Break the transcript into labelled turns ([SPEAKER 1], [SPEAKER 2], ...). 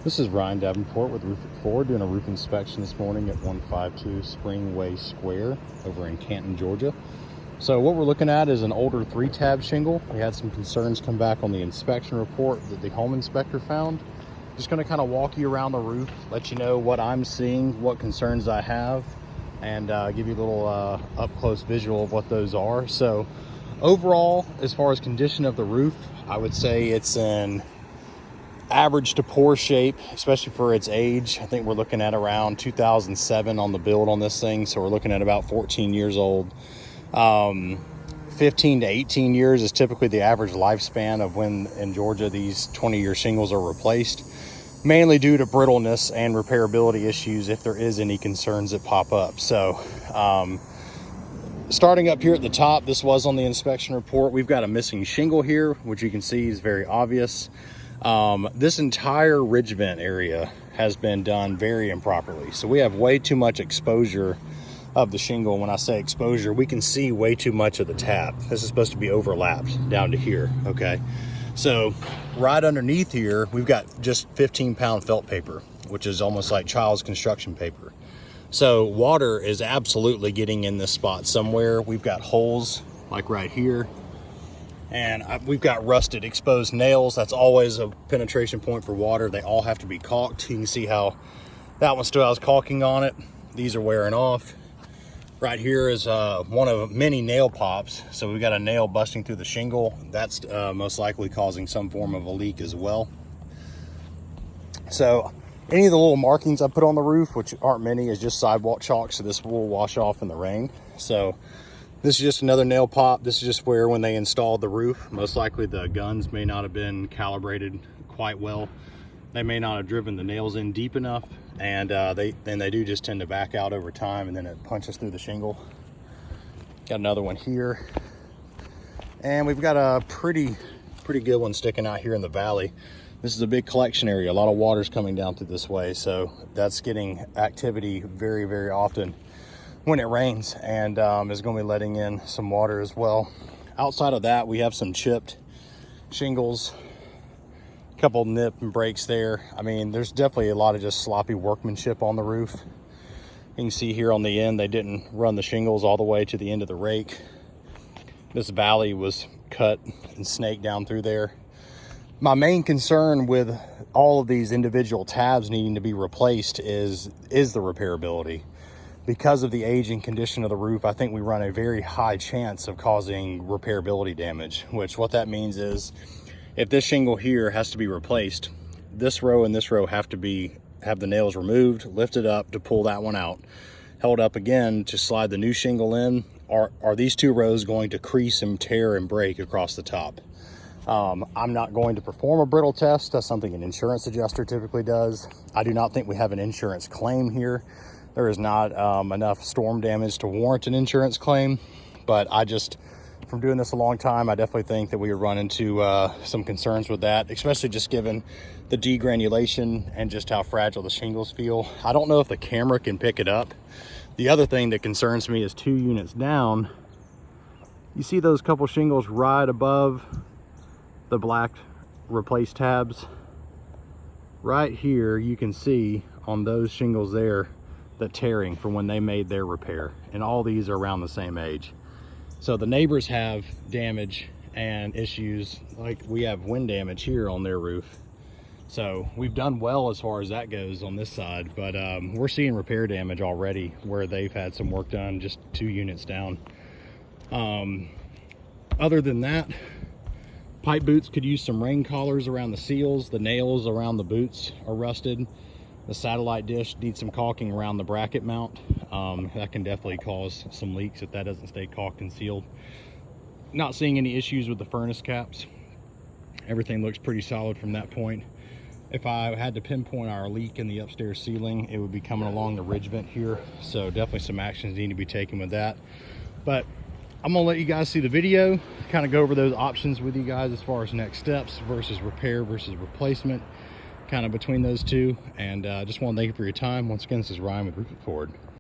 [SPEAKER 1] This is Ryan Davenport with Roof It Forward doing a roof inspection this morning at 152 Springway Square over in Canton, Georgia. So what we're looking at is an older 3-tab shingle. We had some concerns come back on the inspection report that the home inspector found. Just going to kind of walk you around the roof, let you know what I'm seeing, what concerns I have, and give you a little up-close visual of what those are. So overall, as far as condition of the roof, I would say it's in average to poor shape, especially for its age. I think we're looking at around 2007 on the build on this thing, so we're looking at about 14 years old. 15 to 18 years is typically the average lifespan of when in Georgia these 20-year shingles are replaced, mainly due to brittleness and repairability issues if there is any concerns that pop up. So starting up here at the top, this was on the inspection report. We've got a missing shingle here, which you can see is very obvious. This entire ridge vent area has been done very improperly. So we have way too much exposure of the shingle. When I say exposure, we can see way too much of the tab. This is supposed to be overlapped down to here, okay? So right underneath here, we've got just 15-pound felt paper, which is almost like child's construction paper. So water is absolutely getting in this spot somewhere. We've got holes like right here. And we've got rusted exposed nails. That's always a penetration point for water. They all have to be caulked. You can see how that one still has caulking on it. These are wearing off. Right here is one of many nail pops. So we've got a nail busting through the shingle. That's most likely causing some form of a leak as well. So any of the little markings I put on the roof, which aren't many, is just sidewalk chalk. So this will wash off in the rain. So this is just another nail pop. This is just where when they installed the roof, most likely the guns may not have been calibrated quite well. They may not have driven the nails in deep enough, and they do just tend to back out over time, and then it punches through the shingle. Got another one here. And we've got a pretty good one sticking out here in the valley. This is a big collection area. A lot of water's coming down through this way, so that's getting activity very, very often when it rains, and is going to be letting in some water as well. Outside of that, we have some chipped shingles, a couple nip and breaks there. I mean, there's definitely a lot of just sloppy workmanship on the roof. You can see here on the end, they didn't run the shingles all the way to the end of the rake. This valley was cut and snaked down through there. My main concern with all of these individual tabs needing to be replaced is the repairability. Because of the age and condition of the roof, I think we run a very high chance of causing repairability damage, which what that means is if this shingle here has to be replaced, this row and this row have the nails removed, lifted up to pull that one out, held up again to slide the new shingle in. Are these two rows going to crease and tear and break across the top? I'm not going to perform a brittle test. That's something an insurance adjuster typically does. I do not think we have an insurance claim here. There is not enough storm damage to warrant an insurance claim, but from doing this a long time, I definitely think that we would run into some concerns with that, especially just given the degranulation and just how fragile the shingles feel. I don't know if the camera can pick it up. The other thing that concerns me is 2 units down. You see those couple shingles right above the black replaced tabs? Right here, you can see on those shingles there, the tearing from when they made their repair, and all these are around the same age. So the neighbors have damage and issues, like we have wind damage here on their roof. So we've done well as far as that goes on this side, but we're seeing repair damage already where they've had some work done just 2 units down. Other than that, pipe boots could use some rain collars around the seals. The nails around the boots are rusted. The satellite dish needs some caulking around the bracket mount. That can definitely cause some leaks if that doesn't stay caulked and sealed. Not seeing any issues with the furnace caps. Everything looks pretty solid from that point. If I had to pinpoint our leak in the upstairs ceiling, it would be coming along the ridge vent here. So definitely some actions need to be taken with that. But I'm gonna let you guys see the video, kind of go over those options with you guys as far as next steps versus repair versus replacement, kind of between those two. And just want to thank you for your time. Once again, this is Ryan with Roof It Forward.